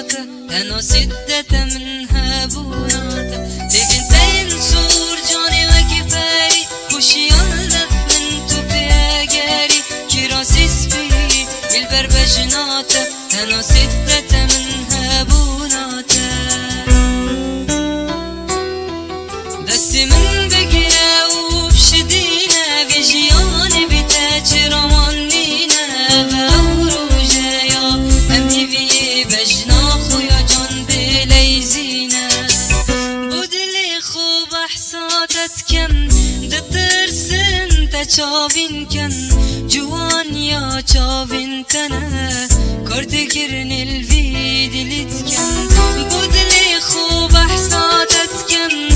بجناته تنها سدت منها بوناته لكن تنصور جاني وكفاري وشيال دفن تو بياجاري كراسي سبي البر بجناته تنها سدت منها بوناته دستي من بقرا وبشدينا في جياني بتاج رمانينا فوروجايا امتي في بجنا خويا جان بليزينا بودلي خوب احساتت كم دترسن تشافين كن جوان يا شافين تنا كرد كرن الفيدلت كم بودلي خوب احساتت كم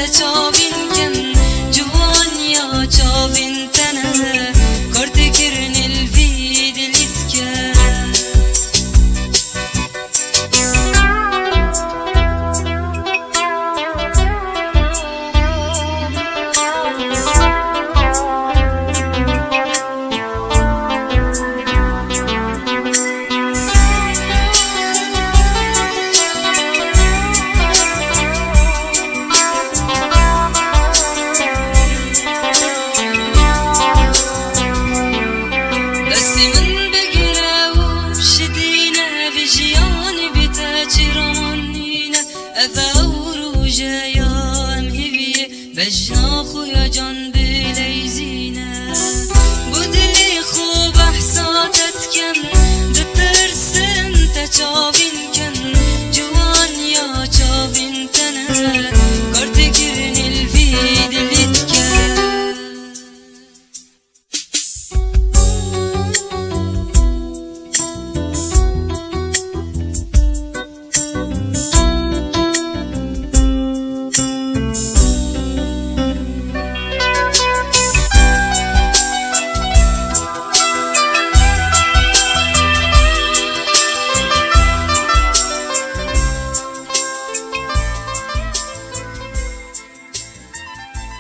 تشافين كم جوان يا شافين تنا كرد كرن الفيدلت كم أفاورو جايا مهبية بجنا خويا جان